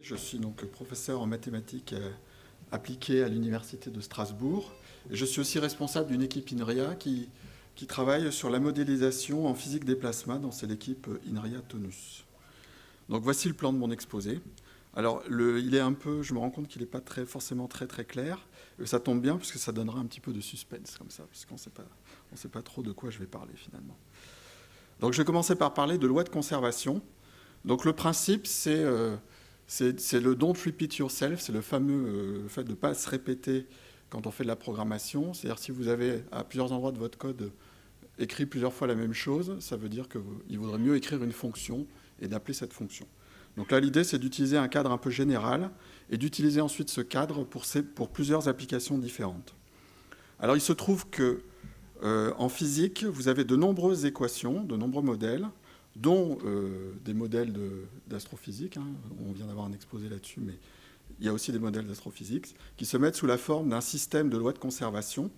Je suis donc professeur en mathématiques appliquées à l'Université de Strasbourg. Et je suis aussi responsable d'une équipe INRIA qui travaille sur la modélisation en physique des plasmas. C'est l'équipe INRIA Tonus. Donc voici le plan de mon exposé. Alors il est un peu, je me rends compte qu'il n'est pas forcément très clair. Ça tombe bien parce que ça donnera un petit peu de suspense comme ça, parce qu'on ne sait pas trop de quoi je vais parler finalement. Donc je vais commencer par parler de loi de conservation. Donc le principe c'est le don't repeat yourself, c'est le fameux fait de ne pas se répéter quand on fait de la programmation. C'est-à-dire si vous avez à plusieurs endroits de votre code écrit plusieurs fois la même chose, ça veut dire qu'il vaudrait mieux écrire une fonction et d'appeler cette fonction. Donc là, l'idée, c'est d'utiliser un cadre un peu général et d'utiliser ensuite ce cadre pour plusieurs applications différentes. Alors il se trouve que en physique, vous avez de nombreuses équations, de nombreux modèles, dont des modèles d'astrophysique, on vient d'avoir un exposé là-dessus, mais il y a aussi des modèles d'astrophysique, qui se mettent sous la forme d'un système de loi de conservation.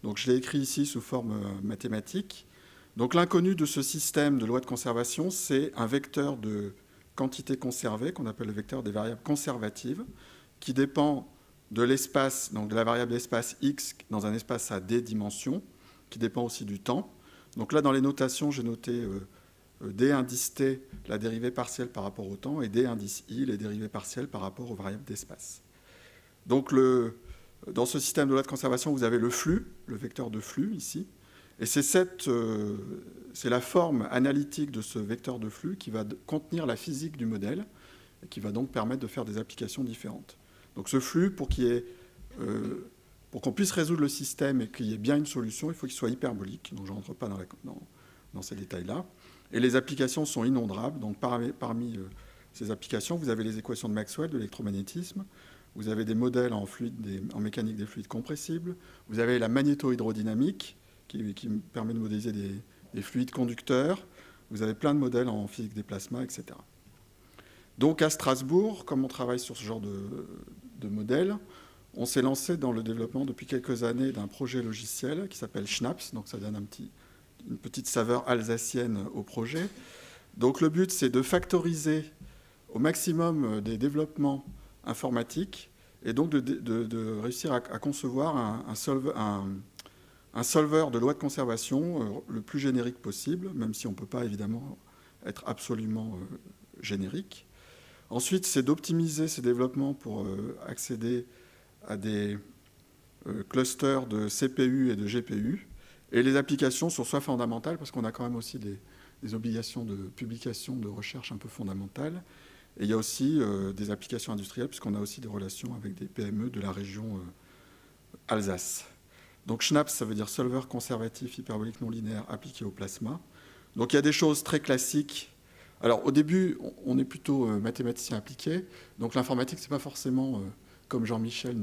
Donc je l'ai écrit ici sous forme mathématique. Donc l'inconnu de ce système de loi de conservation, c'est un vecteur de quantité conservée, qu'on appelle le vecteur des variables conservatives, qui dépend de l'espace, donc de la variable espace x dans un espace à d dimensions, qui dépend aussi du temps. Donc là, dans les notations, j'ai noté d indice t, la dérivée partielle par rapport au temps, et d indice i, les dérivées partielles par rapport aux variables d'espace. Donc dans ce système de loi de conservation, vous avez le flux, le vecteur de flux ici, et c'est la forme analytique de ce vecteur de flux qui va contenir la physique du modèle, et qui va donc permettre de faire des applications différentes. Donc ce flux, pour qu'on puisse résoudre le système et qu'il y ait bien une solution, il faut qu'il soit hyperbolique, donc je ne rentre pas dans ces détails-là. Et les applications sont innombrables. Donc parmi ces applications, vous avez les équations de Maxwell, de l'électromagnétisme, vous avez des modèles en mécanique des fluides compressibles, vous avez la magnéto-hydrodynamique qui permet de modéliser des fluides conducteurs, vous avez plein de modèles en physique des plasmas, etc. Donc à Strasbourg, comme on travaille sur ce genre de modèles, on s'est lancé dans le développement depuis quelques années d'un projet logiciel qui s'appelle Schnaps, donc ça donne une petite saveur alsacienne au projet. Donc le but, c'est de factoriser au maximum des développements informatiques et donc de réussir à concevoir un solver de loi de conservation le plus générique possible, même si on ne peut pas évidemment être absolument générique. Ensuite, c'est d'optimiser ces développements pour accéder à des clusters de CPU et de GPU. Et les applications sont soit fondamentales, parce qu'on a quand même aussi des obligations de publication, de recherche un peu fondamentales. Et il y a aussi des applications industrielles, puisqu'on a aussi des relations avec des PME de la région Alsace. Donc Schnaps, ça veut dire solver conservatif hyperbolique non linéaire appliqué au plasma. Donc il y a des choses très classiques. Alors au début, on est plutôt mathématicien appliqué. Donc l'informatique, ce n'est pas forcément, comme Jean-Michel,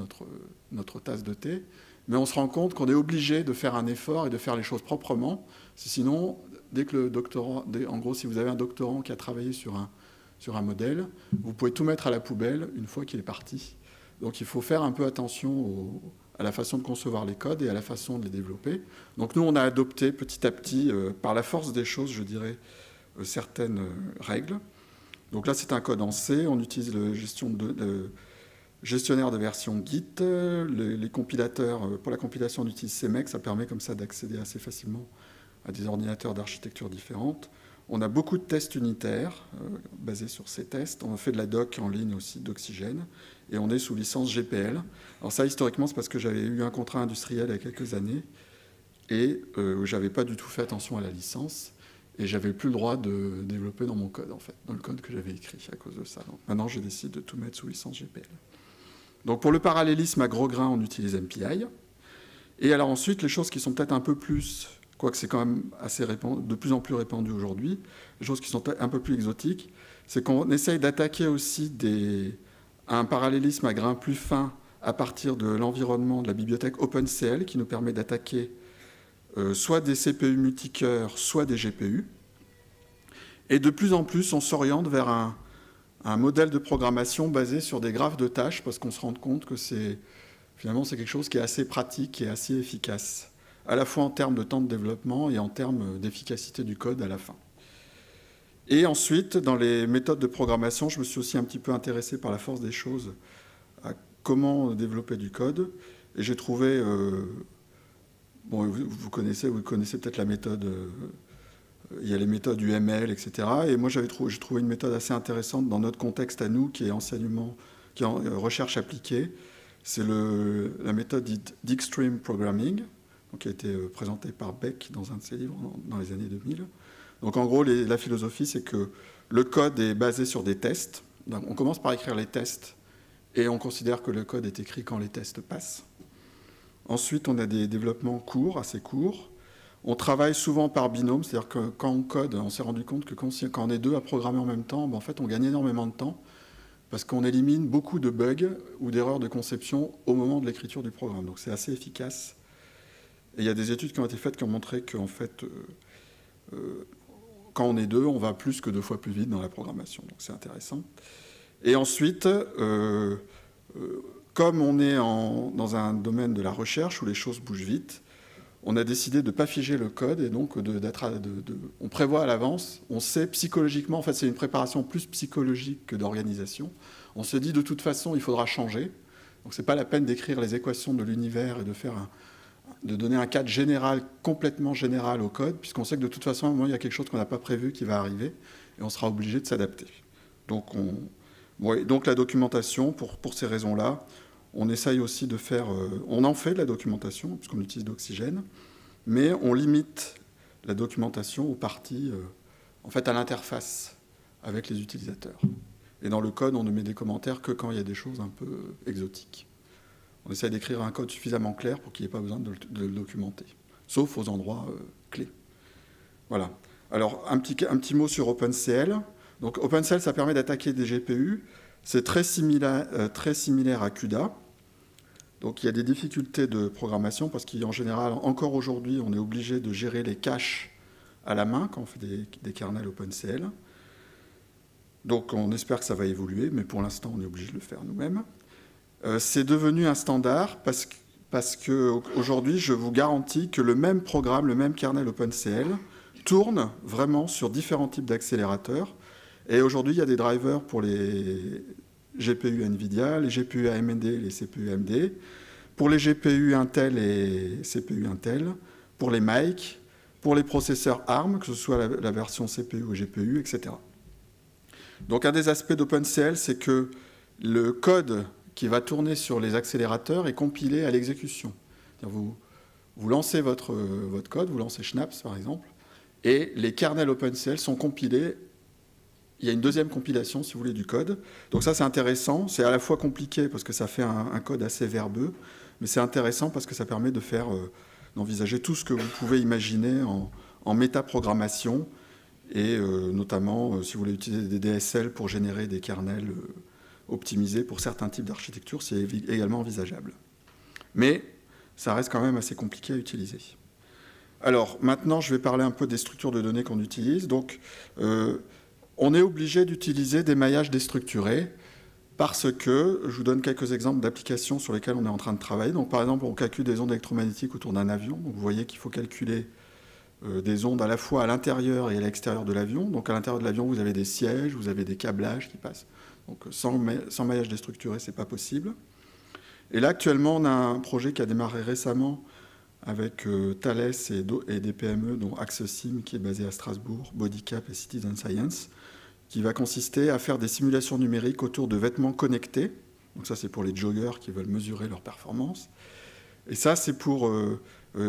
notre tasse de thé. Mais on se rend compte qu'on est obligé de faire un effort et de faire les choses proprement. Sinon, dès que le doctorant, en gros, si vous avez un doctorant qui a travaillé sur un modèle, vous pouvez tout mettre à la poubelle une fois qu'il est parti. Donc il faut faire un peu attention à la façon de concevoir les codes et à la façon de les développer. Donc nous, on a adopté petit à petit, par la force des choses, je dirais, certaines règles. Donc là, c'est un code en C. On utilise le gestionnaire de version Git, les compilateurs, pour la compilation on utilise CMake, ça permet comme ça d'accéder assez facilement à des ordinateurs d'architecture différentes. On a beaucoup de tests unitaires basés sur ces tests, on a fait de la doc en ligne aussi d'Oxygène, et on est sous licence GPL. Alors ça, historiquement, c'est parce que j'avais eu un contrat industriel il y a quelques années, et je n'avais pas du tout fait attention à la licence, et j'avais plus le droit de développer dans mon code, en fait, dans le code que j'avais écrit à cause de ça. Donc maintenant, je décide de tout mettre sous licence GPL. Donc pour le parallélisme à gros grains, on utilise MPI. Et alors ensuite, les choses qui sont peut-être un peu plus, quoique c'est quand même assez de plus en plus répandu aujourd'hui, les choses qui sont un peu plus exotiques, c'est qu'on essaye d'attaquer aussi un parallélisme à grains plus fins à partir de l'environnement de la bibliothèque OpenCL, qui nous permet d'attaquer soit des CPU multicœurs, soit des GPU. Et de plus en plus, on s'oriente vers un modèle de programmation basé sur des graphes de tâches, parce qu'on se rend compte que finalement c'est quelque chose qui est assez pratique et assez efficace, à la fois en termes de temps de développement et en termes d'efficacité du code à la fin. Et ensuite, dans les méthodes de programmation, je me suis aussi un petit peu intéressé par la force des choses à comment développer du code. Et j'ai trouvé, bon, vous connaissez peut-être la méthode, il y a les méthodes UML, etc. Et moi, j'ai trouvé une méthode assez intéressante dans notre contexte à nous, qui est enseignement, qui est en recherche appliquée. C'est la méthode dite d'Extreme Programming, donc qui a été présentée par Beck dans un de ses livres dans les années 2000. Donc en gros, la philosophie, c'est que le code est basé sur des tests. Donc, on commence par écrire les tests et on considère que le code est écrit quand les tests passent. Ensuite, on a des développements courts, assez courts. On travaille souvent par binôme, c'est-à-dire que quand on code, on s'est rendu compte que quand on est deux à programmer en même temps, ben en fait, on gagne énormément de temps parce qu'on élimine beaucoup de bugs ou d'erreurs de conception au moment de l'écriture du programme. Donc c'est assez efficace. Et il y a des études qui ont été faites qui ont montré qu'en fait, quand on est deux, on va plus que 2 fois plus vite dans la programmation. Donc c'est intéressant. Et ensuite, comme on est dans un domaine de la recherche où les choses bougent vite, on a décidé de ne pas figer le code et donc on prévoit à l'avance, on sait psychologiquement, en fait c'est une préparation plus psychologique que d'organisation. On se dit de toute façon il faudra changer, donc c'est pas la peine d'écrire les équations de l'univers et de donner un cadre général, complètement général au code, puisqu'on sait que de toute façon à un moment il y a quelque chose qu'on n'a pas prévu qui va arriver et on sera obligé de s'adapter. Donc, donc la documentation, pour ces raisons-là, on essaye aussi de faire... on en fait de la documentation, puisqu'on utilise d'Oxygène, mais on limite la documentation aux parties, en fait, à l'interface avec les utilisateurs. Et dans le code, on ne met des commentaires que quand il y a des choses un peu exotiques. On essaye d'écrire un code suffisamment clair pour qu'il n'y ait pas besoin de le documenter, sauf aux endroits clés. Voilà. Alors, un petit mot sur OpenCL. Donc, OpenCL, ça permet d'attaquer des GPU. C'est très similaire à CUDA. Donc il y a des difficultés de programmation parce qu'en général, encore aujourd'hui, on est obligé de gérer les caches à la main quand on fait des kernels OpenCL. Donc on espère que ça va évoluer, mais pour l'instant, on est obligé de le faire nous-mêmes. C'est devenu un standard parce qu'aujourd'hui, je vous garantis que le même programme, le même kernel OpenCL, tourne vraiment sur différents types d'accélérateurs. Et aujourd'hui, il y a des drivers pour les GPU NVIDIA, les GPU AMD et les CPU AMD, pour les GPU Intel et CPU Intel, pour les mic, pour les processeurs ARM, que ce soit la version CPU ou GPU, etc. Donc un des aspects d'OpenCL, c'est que le code qui va tourner sur les accélérateurs est compilé à l'exécution. Vous lancez votre code, vous lancez Schnapps par exemple, et les kernels OpenCL sont compilés. Il y a une deuxième compilation, si vous voulez, du code. Donc ça, c'est intéressant. C'est à la fois compliqué parce que ça fait un code assez verbeux, mais c'est intéressant parce que ça permet d'envisager tout ce que vous pouvez imaginer en métaprogrammation, et notamment, si vous voulez utiliser des DSL pour générer des kernels optimisés pour certains types d'architecture, c'est également envisageable. Mais ça reste quand même assez compliqué à utiliser. Alors, maintenant, je vais parler un peu des structures de données qu'on utilise. Donc, on est obligé d'utiliser des maillages déstructurés parce que, je vous donne quelques exemples d'applications sur lesquelles on est en train de travailler. Donc, par exemple, on calcule des ondes électromagnétiques autour d'un avion. Donc, vous voyez qu'il faut calculer des ondes à la fois à l'intérieur et à l'extérieur de l'avion. Donc, à l'intérieur de l'avion, vous avez des sièges, vous avez des câblages qui passent. Donc, sans maillage déstructuré, ce n'est pas possible. Et là, actuellement, on a un projet qui a démarré récemment avec Thales et des PME, dont AxeSim, qui est basé à Strasbourg, Bodycap et Citizen Science, qui va consister à faire des simulations numériques autour de vêtements connectés. Donc ça, c'est pour les joggers qui veulent mesurer leur performance. Et ça, c'est pour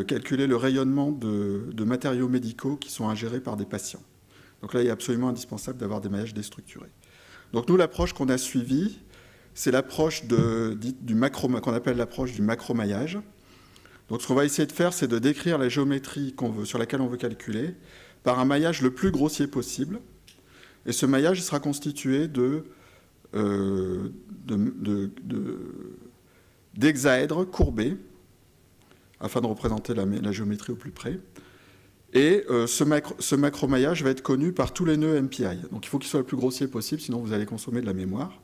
calculer le rayonnement de matériaux médicaux qui sont ingérés par des patients. Donc là, il est absolument indispensable d'avoir des maillages déstructurés. Donc nous, l'approche qu'on a suivie, c'est l'approche qu'on appelle l'approche du macro-maillage. Donc ce qu'on va essayer de faire, c'est de décrire la géométrie sur laquelle on veut calculer par un maillage le plus grossier possible. Et ce maillage il sera constitué d'hexaèdres courbés, afin de représenter la géométrie au plus près. Et ce macro-maillage va être connu par tous les nœuds MPI. Donc il faut qu'il soit le plus grossier possible, sinon vous allez consommer de la mémoire.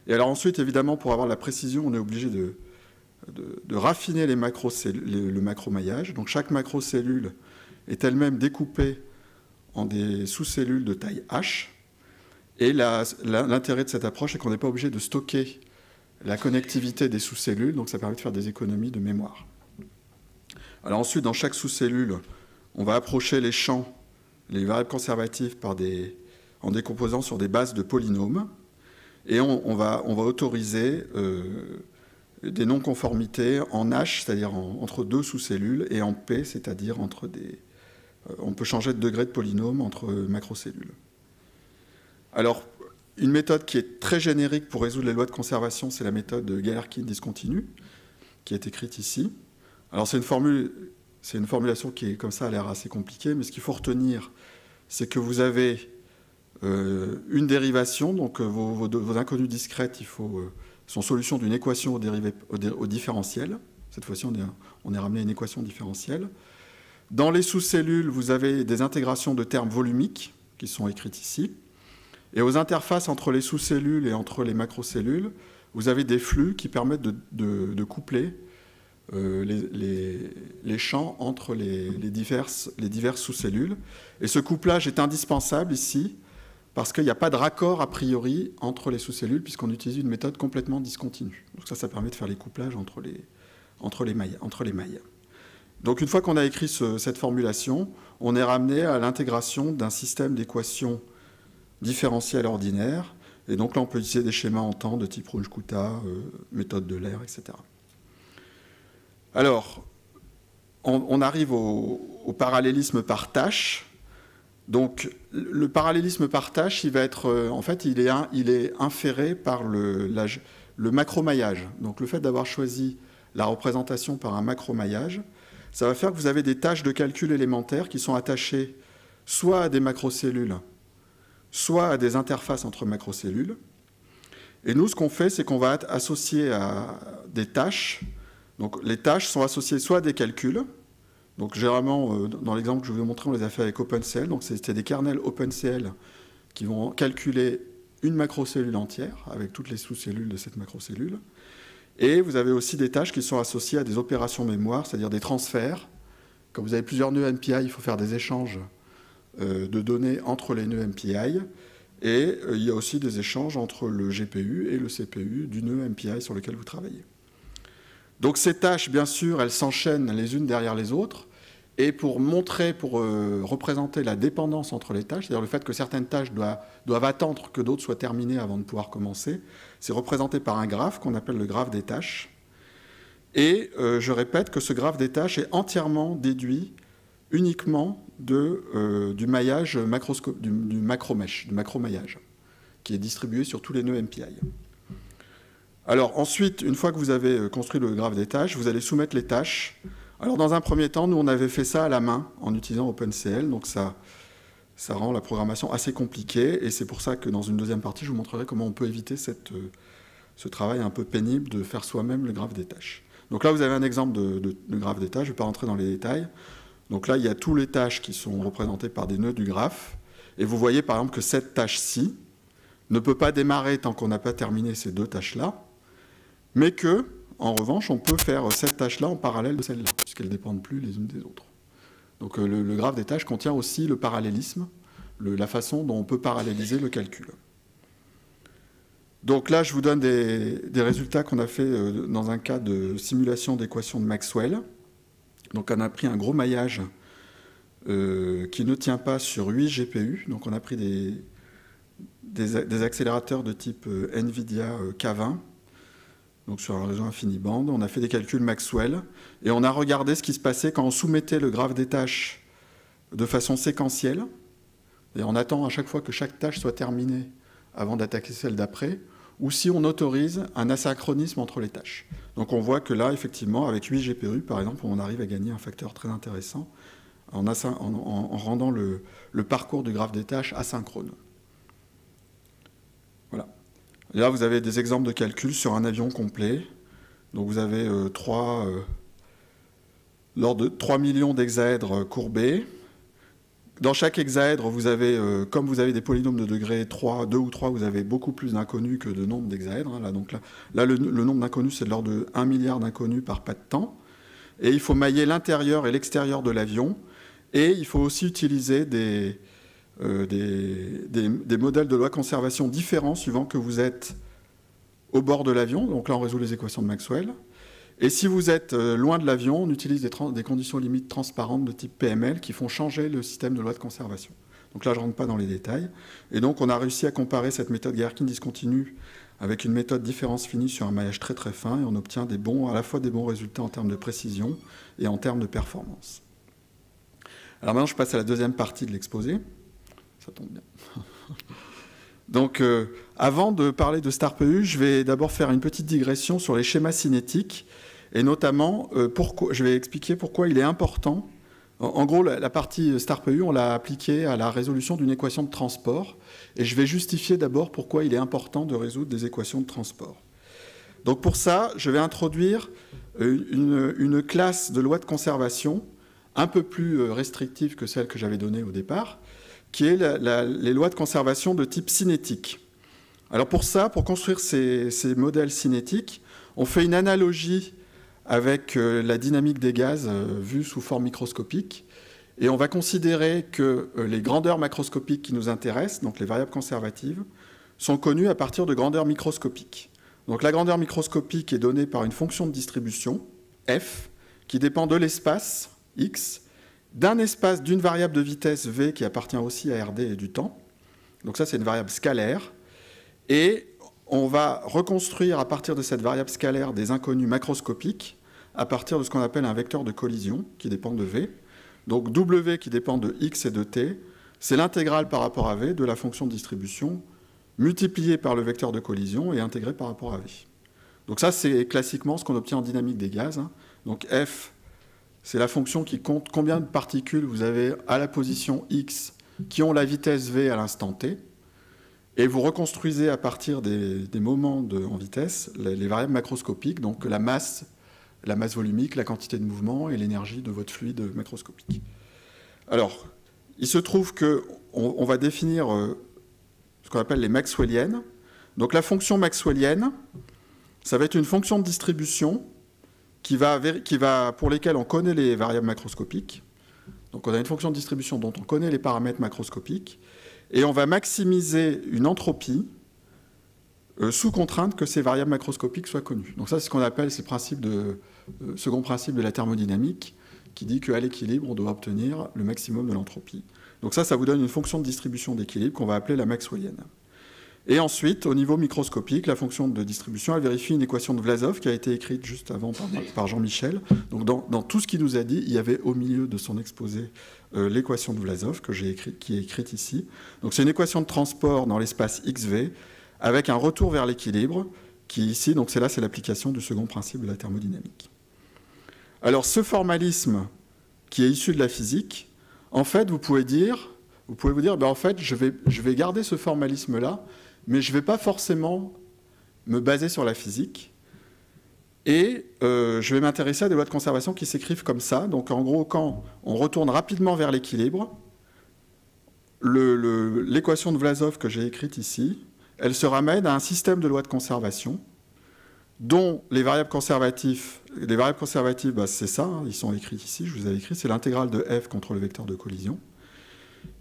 Et alors ensuite, évidemment, pour avoir la précision, on est obligé de raffiner le macro-maillage. Donc chaque macrocellule est elle-même découpée en des sous-cellules de taille H. Et l'intérêt de cette approche, c'est qu'on n'est pas obligé de stocker la connectivité des sous-cellules, donc ça permet de faire des économies de mémoire. Alors ensuite, dans chaque sous-cellule, on va approcher les champs, les variables conservatives en décomposant sur des bases de polynômes, et on va autoriser des non-conformités en H, c'est-à-dire entre deux sous-cellules, et en P, c'est-à-dire entre on peut changer de degré de polynôme entre macrocellules. Alors, une méthode qui est très générique pour résoudre les lois de conservation, c'est la méthode de Galerkin discontinue, qui est écrite ici. Alors, c'est une formulation qui est comme ça, a l'air assez compliquée, mais ce qu'il faut retenir, c'est que vous avez une dérivation, donc vos inconnues discrètes, sont solutions d'une équation au différentiel. Cette fois-ci, on est ramené à une équation différentielle. Dans les sous-cellules, vous avez des intégrations de termes volumiques qui sont écrites ici. Et aux interfaces entre les sous-cellules et entre les macrocellules, vous avez des flux qui permettent de coupler les champs entre les diverses sous-cellules. Et ce couplage est indispensable ici parce qu'il n'y a pas de raccord a priori entre les sous-cellules puisqu'on utilise une méthode complètement discontinue. Donc ça permet de faire les couplages entre les mailles. Donc une fois qu'on a écrit cette formulation, on est ramené à l'intégration d'un système d'équations différentielles ordinaires. Et donc là, on peut utiliser des schémas en temps de type Runge-Kutta, méthode de Lair, etc. Alors, on arrive au parallélisme par tâche. Donc, le parallélisme par tâche, il va être, en fait, il est inféré par le macromaillage. Donc, le fait d'avoir choisi la représentation par un macromaillage, ça va faire que vous avez des tâches de calcul élémentaires qui sont attachées soit à des macrocellules, soit à des interfaces entre macrocellules. Et nous, ce qu'on fait, c'est qu'on va associer à des tâches. Donc, les tâches sont associées soit à des calculs. Donc, généralement, dans l'exemple que je vais vous montrer, on les a fait avec OpenCL. Donc, c'est des kernels OpenCL qui vont calculer une macrocellule entière avec toutes les sous-cellules de cette macrocellule. Et vous avez aussi des tâches qui sont associées à des opérations mémoire, c'est-à-dire des transferts. Quand vous avez plusieurs nœuds MPI, il faut faire des échanges de données entre les nœuds MPI. Et il y a aussi des échanges entre le GPU et le CPU du nœud MPI sur lequel vous travaillez. Donc ces tâches, bien sûr, elles s'enchaînent les unes derrière les autres. Et pour représenter la dépendance entre les tâches, c'est-à-dire le fait que certaines tâches doivent attendre que d'autres soient terminées avant de pouvoir commencer, c'est représenté par un graphe qu'on appelle le graphe des tâches. Et je répète que ce graphe des tâches est entièrement déduit uniquement du maillage du macromaillage, qui est distribué sur tous les nœuds MPI. Alors ensuite, une fois que vous avez construit le graphe des tâches, vous allez soumettre les tâches. Alors dans un premier temps, nous on avait fait ça à la main en utilisant OpenCL, donc ça rend la programmation assez compliquée, et c'est pour ça que dans une deuxième partie, je vous montrerai comment on peut éviter ce travail un peu pénible de faire soi-même le graphe des tâches. Donc là, vous avez un exemple de graphe des tâches, je ne vais pas rentrer dans les détails. Donc là, il y a tous les tâches qui sont représentées par des nœuds du graphe, et vous voyez par exemple que cette tâche-ci ne peut pas démarrer tant qu'on n'a pas terminé ces deux tâches-là, mais que, en revanche, on peut faire cette tâche-là en parallèle de celle-là, puisqu'elles ne dépendent plus les unes des autres. Donc le graphe des tâches contient aussi le parallélisme, la façon dont on peut paralléliser le calcul. Donc là, je vous donne des résultats qu'on a fait dans un cas de simulation d'équation de Maxwell. Donc on a pris un gros maillage qui ne tient pas sur 8 GPU. Donc on a pris des accélérateurs de type NVIDIA K20, donc sur un réseau InfiniBand. On a fait des calculs Maxwell et on a regardé ce qui se passait quand on soumettait le graphe des tâches de façon séquentielle. Et on attend à chaque fois que chaque tâche soit terminée avant d'attaquer celle d'après, ou si on autorise un asynchronisme entre les tâches. Donc on voit que là, effectivement, avec 8 GPU, par exemple, on arrive à gagner un facteur très intéressant en rendant le parcours du graphe des tâches asynchrone. Voilà. Et là, vous avez des exemples de calculs sur un avion complet. Donc vous avez l'ordre de 3 millions d'hexaèdres courbés. Dans chaque hexaèdre, vous avez, comme vous avez des polynômes de degré 3, 2 ou 3, vous avez beaucoup plus d'inconnus que de nombre d'hexaèdres. Donc là le nombre d'inconnus, c'est de l'ordre de 1 milliard d'inconnus par pas de temps. Et il faut mailler l'intérieur et l'extérieur de l'avion. Et il faut aussi utiliser des modèles de loi de conservation différents suivant que vous êtes au bord de l'avion. Donc là, on résout les équations de Maxwell. Et si vous êtes loin de l'avion, on utilise des conditions limites transparentes de type PML qui font changer le système de loi de conservation. Donc là, je ne rentre pas dans les détails. Et donc, on a réussi à comparer cette méthode Galerkin discontinue avec une méthode différence finie sur un maillage très très fin, et on obtient à la fois des bons résultats en termes de précision et en termes de performance. Alors maintenant, je passe à la deuxième partie de l'exposé. Ça tombe bien. Donc, avant de parler de StarPU, je vais d'abord faire une petite digression sur les schémas cinétiques, et notamment, je vais expliquer pourquoi il est important. En gros, la partie StarPU, on l'a appliquée à la résolution d'une équation de transport, et je vais justifier d'abord pourquoi il est important de résoudre des équations de transport. Donc pour ça, je vais introduire une classe de loi de conservation un peu plus restrictive que celle que j'avais donnée au départ, qui est les lois de conservation de type cinétique. Alors pour ça, pour construire ces modèles cinétiques, on fait une analogie avec la dynamique des gaz vue sous forme microscopique, et on va considérer que les grandeurs macroscopiques qui nous intéressent, donc les variables conservatives, sont connues à partir de grandeurs microscopiques. Donc la grandeur microscopique est donnée par une fonction de distribution, f, qui dépend de l'espace, x, d'un espace d'une variable de vitesse v qui appartient aussi à Rd et du temps. Donc ça, c'est une variable scalaire. Et on va reconstruire à partir de cette variable scalaire des inconnus macroscopiques à partir de ce qu'on appelle un vecteur de collision qui dépend de v. Donc w qui dépend de x et de t, c'est l'intégrale par rapport à v de la fonction de distribution multipliée par le vecteur de collision et intégrée par rapport à v. Donc ça, c'est classiquement ce qu'on obtient en dynamique des gaz. Donc f, c'est la fonction qui compte combien de particules vous avez à la position x qui ont la vitesse v à l'instant t. Et vous reconstruisez à partir des moments en vitesse les variables macroscopiques, donc la masse volumique, la quantité de mouvement et l'énergie de votre fluide macroscopique. Alors, il se trouve qu'on va définir ce qu'on appelle les maxwelliennes. Donc la fonction maxwellienne, ça va être une fonction de distribution pour lesquelles on connaît les variables macroscopiques. Donc on a une fonction de distribution dont on connaît les paramètres macroscopiques, et on va maximiser une entropie sous contrainte que ces variables macroscopiques soient connues. Donc ça, c'est ce qu'on appelle second principe de la thermodynamique, qui dit qu'à l'équilibre, on doit obtenir le maximum de l'entropie. Donc ça vous donne une fonction de distribution d'équilibre qu'on va appeler la maxwellienne. Et ensuite, au niveau microscopique, la fonction de distribution, elle vérifie une équation de Vlasov qui a été écrite juste avant par Jean-Michel. Donc dans tout ce qu'il nous a dit, il y avait au milieu de son exposé l'équation de Vlasov qui est écrite ici. Donc c'est une équation de transport dans l'espace xv avec un retour vers l'équilibre qui ici, donc c'est l'application du second principe de la thermodynamique. Alors ce formalisme qui est issu de la physique, en fait, vous pouvez vous dire, en fait, je vais garder ce formalisme-là, mais je ne vais pas forcément me baser sur la physique. Et je vais m'intéresser à des lois de conservation qui s'écrivent comme ça. Donc en gros, quand on retourne rapidement vers l'équilibre, l'équation de Vlasov que j'ai écrite ici, elle se ramène à un système de lois de conservation dont les variables conservatives, c'est ça, ils sont écrits ici, je vous avais écrit, c'est l'intégrale de f contre le vecteur de collision.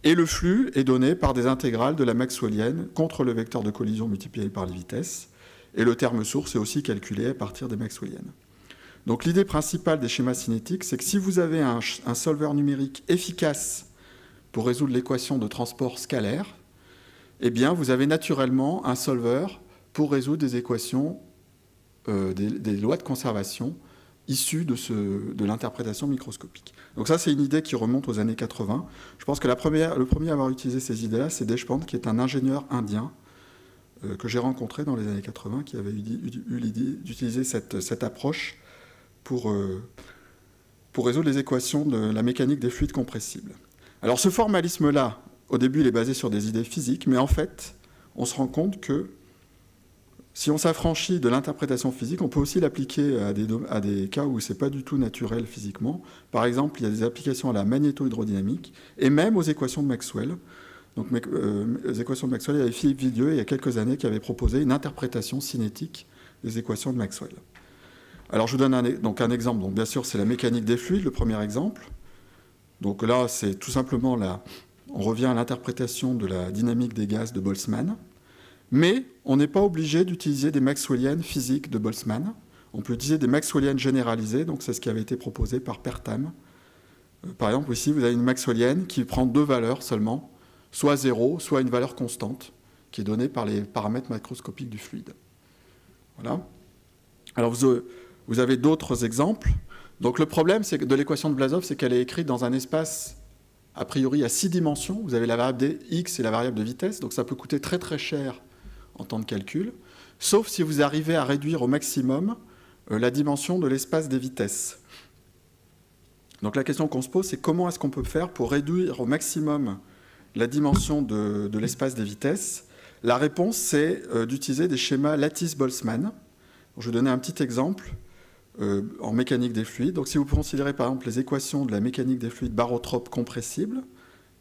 Et le flux est donné par des intégrales de la maxwellienne contre le vecteur de collision multiplié par les vitesses. Et le terme source est aussi calculé à partir des maxwelliennes. Donc l'idée principale des schémas cinétiques, c'est que si vous avez un solver numérique efficace pour résoudre l'équation de transport scalaire, eh bien vous avez naturellement un solver pour résoudre des équations, des lois de conservation issues de l'interprétation microscopique. Donc ça, c'est une idée qui remonte aux années 80. Je pense que le premier à avoir utilisé ces idées-là, c'est Deshpande, qui est un ingénieur indien que j'ai rencontré dans les années 80, qui avait eu l'idée d'utiliser cette approche pour résoudre les équations de la mécanique des fluides compressibles. Alors ce formalisme-là, au début, il est basé sur des idées physiques, mais en fait, on se rend compte que si on s'affranchit de l'interprétation physique, on peut aussi l'appliquer à des cas où ce n'est pas du tout naturel physiquement. Par exemple, il y a des applications à la magnéto-hydrodynamique et même aux équations de Maxwell. Donc, les équations de Maxwell, il y avait Philippe Villedieu, il y a quelques années, qui avait proposé une interprétation cinétique des équations de Maxwell. Alors, je vous donne un exemple. Donc, bien sûr, c'est la mécanique des fluides, le premier exemple. Donc là, c'est tout simplement on revient à l'interprétation de la dynamique des gaz de Boltzmann, mais on n'est pas obligé d'utiliser des maxwelliennes physiques de Boltzmann. On peut utiliser des maxwelliennes généralisées, donc c'est ce qui avait été proposé par Pertham. Par exemple, ici, vous avez une maxwellienne qui prend deux valeurs seulement, soit 0, soit une valeur constante, qui est donnée par les paramètres macroscopiques du fluide. Voilà. Alors, vous avez d'autres exemples. Donc, le problème de l'équation de Blasov, c'est qu'elle est écrite dans un espace, a priori, à 6 dimensions. Vous avez la variable x et la variable de vitesse, donc ça peut coûter très très cher en temps de calcul, sauf si vous arrivez à réduire au maximum la dimension de l'espace des vitesses. Donc la question qu'on se pose, c'est comment est-ce qu'on peut faire pour réduire au maximum la dimension de l'espace des vitesses. La réponse, c'est d'utiliser des schémas lattice-Boltzmann. Je vais donner un petit exemple en mécanique des fluides. Donc si vous considérez par exemple les équations de la mécanique des fluides barotropes compressibles,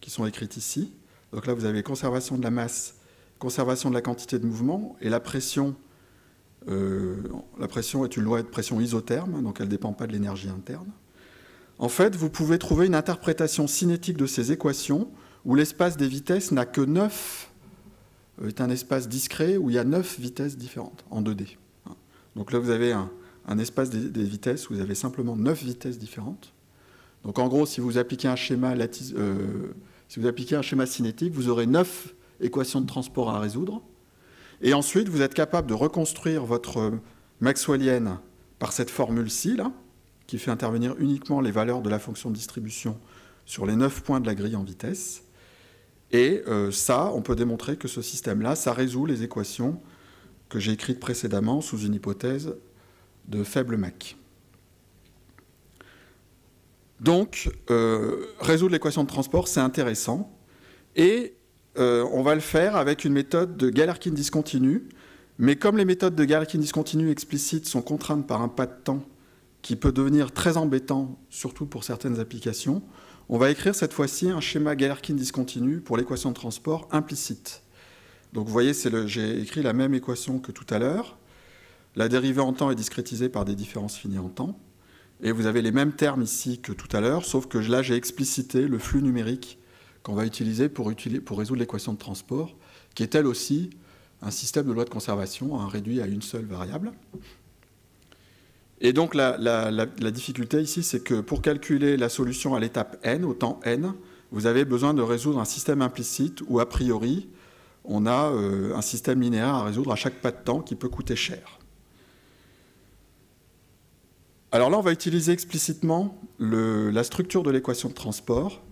qui sont écrites ici, donc là vous avez conservation de la masse, conservation de la quantité de mouvement, et la pression est une loi de pression isotherme, donc elle ne dépend pas de l'énergie interne. En fait, vous pouvez trouver une interprétation cinétique de ces équations où l'espace des vitesses n'a que 9, est un espace discret où il y a 9 vitesses différentes en 2D. Donc là, vous avez un espace des vitesses où vous avez simplement 9 vitesses différentes. Donc en gros, si vous appliquez un schéma cinétique, vous aurez 9 équations de transport à résoudre. Et ensuite, vous êtes capable de reconstruire votre maxwellienne par cette formule-ci, là, qui fait intervenir uniquement les valeurs de la fonction de distribution sur les 9 points de la grille en vitesse. Et ça, on peut démontrer que ce système-là, ça résout les équations que j'ai écrites précédemment sous une hypothèse de faible Mach. Donc, résoudre l'équation de transport, c'est intéressant. Et on va le faire avec une méthode de Galerkin discontinu. Mais comme les méthodes de Galerkin discontinu explicites sont contraintes par un pas de temps qui peut devenir très embêtant, surtout pour certaines applications, on va écrire cette fois-ci un schéma Galerkin discontinu pour l'équation de transport implicite. Donc vous voyez, j'ai écrit la même équation que tout à l'heure. La dérivée en temps est discrétisée par des différences finies en temps. Et vous avez les mêmes termes ici que tout à l'heure, sauf que là, j'ai explicité le flux numérique qu'on va utiliser pour résoudre l'équation de transport, qui est elle aussi un système de loi de conservation réduit à une seule variable. Et donc la difficulté ici, c'est que pour calculer la solution à l'étape n, au temps n, vous avez besoin de résoudre un système implicite où, a priori, on a un système linéaire à résoudre à chaque pas de temps qui peut coûter cher. Alors là, on va utiliser explicitement la structure de l'équation de transport.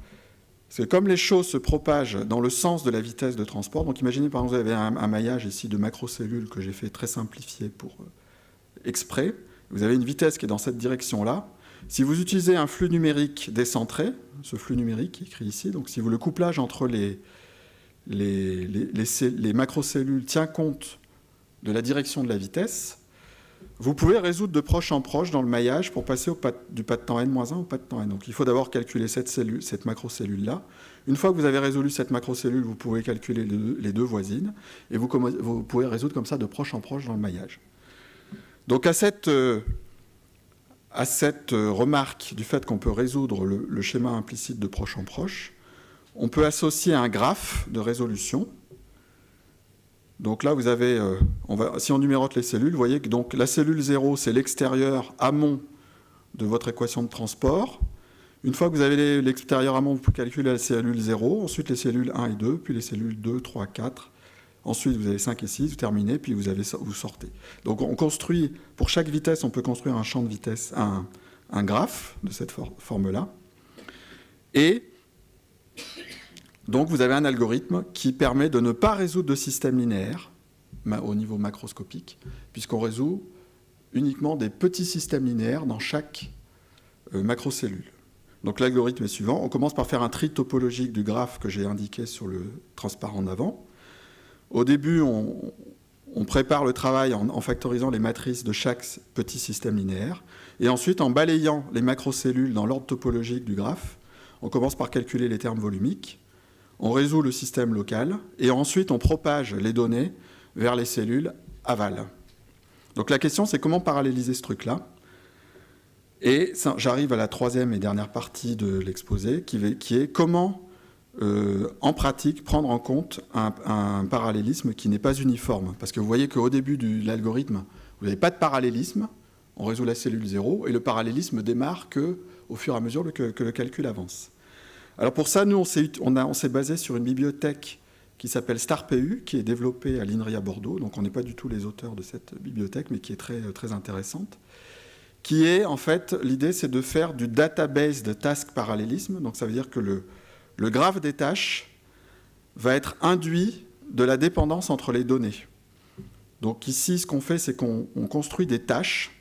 Parce que comme les choses se propagent dans le sens de la vitesse de transport, donc imaginez par exemple, vous avez un maillage ici de macrocellules que j'ai fait très simplifié pour exprès. Vous avez une vitesse qui est dans cette direction-là. Si vous utilisez un flux numérique décentré, ce flux numérique écrit ici, donc si vous le couplage entre les macrocellules tient compte de la direction de la vitesse, vous pouvez résoudre de proche en proche dans le maillage pour passer du pas de temps n-1 au pas de temps n. Donc il faut d'abord calculer cette macrocellule-là. Une fois que vous avez résolu cette macrocellule, vous pouvez calculer les deux voisines, et vous pouvez résoudre comme ça de proche en proche dans le maillage. Donc à cette remarque du fait qu'on peut résoudre le schéma implicite de proche en proche, on peut associer un graphe de résolution. Donc là, vous avez, si on numérote les cellules, vous voyez que donc, la cellule 0, c'est l'extérieur amont de votre équation de transport. Une fois que vous avez l'extérieur amont, vous pouvez calculer la cellule 0, ensuite les cellules 1 et 2, puis les cellules 2, 3, 4. Ensuite, vous avez 5 et 6, vous terminez, puis vous sortez. Donc on construit, pour chaque vitesse, on peut construire un champ de vitesse, un graphe de cette forme-là. Et donc vous avez un algorithme qui permet de ne pas résoudre de système linéaire au niveau macroscopique, puisqu'on résout uniquement des petits systèmes linéaires dans chaque macrocellule. Donc l'algorithme est suivant. On commence par faire un tri topologique du graphe que j'ai indiqué sur le transparent en avant. Au début, on prépare le travail en factorisant les matrices de chaque petit système linéaire. Et ensuite, en balayant les macrocellules dans l'ordre topologique du graphe, on commence par calculer les termes volumiques. On résout le système local. Et ensuite, on propage les données vers les cellules aval. Donc la question, c'est comment paralléliser ce truc-là. Et j'arrive à la troisième et dernière partie de l'exposé, qui est comment en pratique, prendre en compte un parallélisme qui n'est pas uniforme. Parce que vous voyez qu'au début de l'algorithme, vous n'avez pas de parallélisme, on résout la cellule 0, et le parallélisme démarre qu'au fur et à mesure que le calcul avance. Alors pour ça, nous, on s'est basé sur une bibliothèque qui s'appelle StarPU, qui est développée à l'INRIA Bordeaux, donc on n'est pas du tout les auteurs de cette bibliothèque, mais qui est très, très intéressante, qui est, en fait, l'idée, c'est de faire du database de task parallélisme, donc ça veut dire que le graphe des tâches va être induit de la dépendance entre les données. Donc ici, ce qu'on fait, c'est qu'on construit des tâches,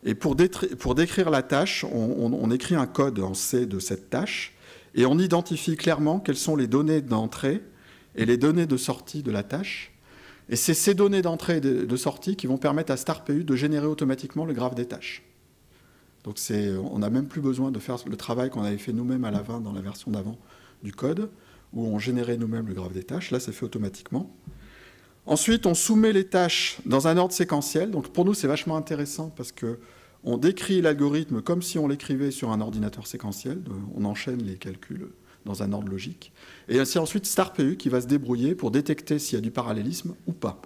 et pour décrire la tâche, on écrit un code en C de cette tâche, et on identifie clairement quelles sont les données d'entrée et les données de sortie de la tâche. Et c'est ces données d'entrée et de sortie qui vont permettre à StarPU de générer automatiquement le graphe des tâches. Donc on n'a même plus besoin de faire le travail qu'on avait fait nous-mêmes à l'avant dans la version d'avant du code, où on générait nous-mêmes le graphe des tâches. Là, c'est fait automatiquement. Ensuite, on soumet les tâches dans un ordre séquentiel. Donc pour nous, c'est vachement intéressant parce qu'on décrit l'algorithme comme si on l'écrivait sur un ordinateur séquentiel. On enchaîne les calculs dans un ordre logique. Et c'est ensuite StarPU qui va se débrouiller pour détecter s'il y a du parallélisme ou pas.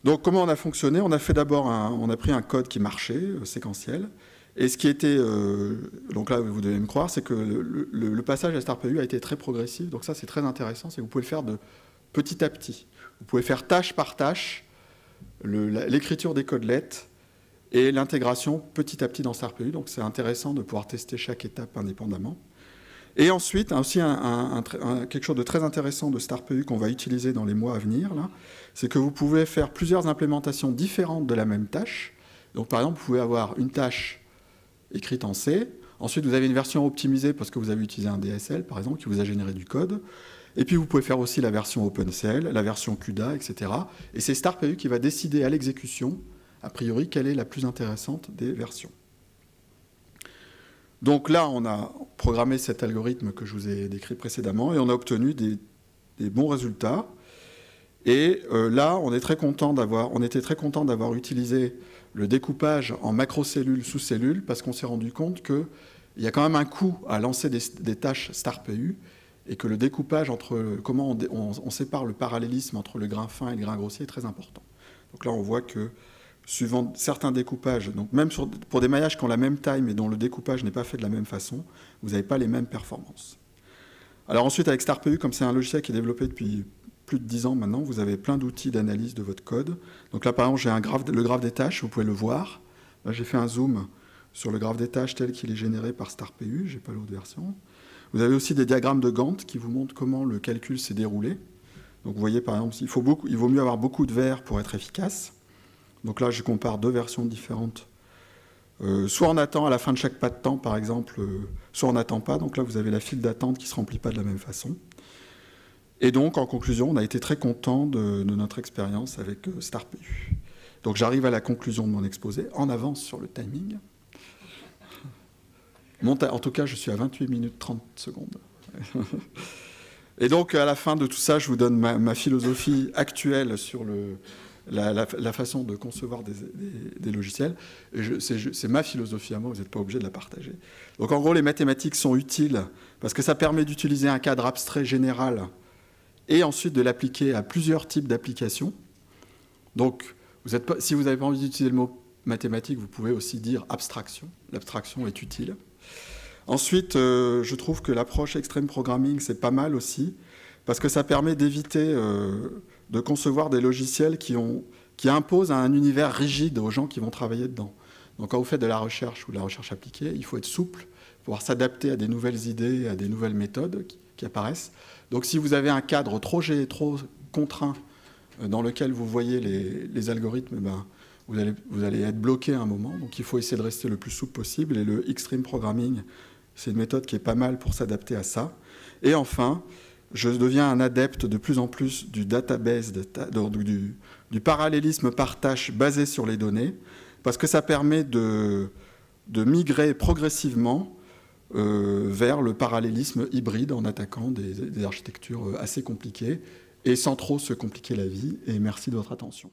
Donc comment on a fonctionné? On a fait d'abord on a pris un code qui marchait, séquentiel. Et ce qui était, donc là vous devez me croire, c'est que le passage à StarPU a été très progressif. Donc ça c'est très intéressant, c'est que vous pouvez le faire de petit à petit. Vous pouvez faire tâche par tâche l'écriture des codelettes et l'intégration petit à petit dans StarPU. Donc c'est intéressant de pouvoir tester chaque étape indépendamment. Et ensuite, aussi quelque chose de très intéressant de StarPU qu'on va utiliser dans les mois à venir, c'est que vous pouvez faire plusieurs implémentations différentes de la même tâche. Donc par exemple, vous pouvez avoir une tâche écrite en C, ensuite vous avez une version optimisée parce que vous avez utilisé un DSL, par exemple, qui vous a généré du code. Et puis vous pouvez faire aussi la version OpenCL, la version CUDA, etc. Et c'est StarPU qui va décider à l'exécution, a priori, quelle est la plus intéressante des versions. Donc là, on a programmé cet algorithme que je vous ai décrit précédemment et on a obtenu des bons résultats. Et là, on était très content d'avoir utilisé le découpage en macrocellules sous cellules parce qu'on s'est rendu compte qu'il y a quand même un coût à lancer des tâches StarPU et que le découpage entre comment on sépare le parallélisme entre le grain fin et le grain grossier est très important. Donc là, on voit que suivant certains découpages, donc même pour des maillages qui ont la même taille mais dont le découpage n'est pas fait de la même façon, vous n'avez pas les mêmes performances. Alors ensuite, avec StarPU, comme c'est un logiciel qui est développé depuis plus de 10 ans maintenant, vous avez plein d'outils d'analyse de votre code. Donc là, par exemple, j'ai le graphe des tâches, vous pouvez le voir. Là, j'ai fait un zoom sur le graphe des tâches tel qu'il est généré par StarPU, je n'ai pas l'autre version. Vous avez aussi des diagrammes de Gantt qui vous montrent comment le calcul s'est déroulé. Donc vous voyez, par exemple, il vaut mieux avoir beaucoup de verres pour être efficace. Donc là, je compare deux versions différentes. Soit on attend à la fin de chaque pas de temps, par exemple, soit on n'attend pas. Donc là, vous avez la file d'attente qui ne se remplit pas de la même façon. Et donc, en conclusion, on a été très content de notre expérience avec StarPU. Donc j'arrive à la conclusion de mon exposé, en avance sur le timing. En tout cas, je suis à 28 minutes 30 secondes. Et donc, à la fin de tout ça, je vous donne ma philosophie actuelle sur la façon de concevoir des logiciels. C'est ma philosophie à moi, vous n'êtes pas obligé de la partager. Donc en gros, les mathématiques sont utiles parce que ça permet d'utiliser un cadre abstrait général et ensuite de l'appliquer à plusieurs types d'applications. Donc si vous n'avez pas envie d'utiliser le mot mathématique, vous pouvez aussi dire abstraction. L'abstraction est utile. Ensuite, je trouve que l'approche extreme programming, c'est pas mal aussi, parce que ça permet d'éviter de concevoir des logiciels qui imposent un univers rigide aux gens qui vont travailler dedans. Donc quand vous faites de la recherche ou de la recherche appliquée, il faut être souple, pouvoir s'adapter à des nouvelles idées, à des nouvelles méthodes qui apparaissent. Donc si vous avez un cadre trop contraint dans lequel vous voyez les algorithmes, vous allez être bloqué à un moment. Donc il faut essayer de rester le plus souple possible. Et le extreme programming, c'est une méthode qui est pas mal pour s'adapter à ça. Et enfin, je deviens un adepte de plus en plus du database, du parallélisme par tâche basé sur les données, parce que ça permet de migrer progressivement vers le parallélisme hybride en attaquant des architectures assez compliquées et sans trop se compliquer la vie. Et merci de votre attention.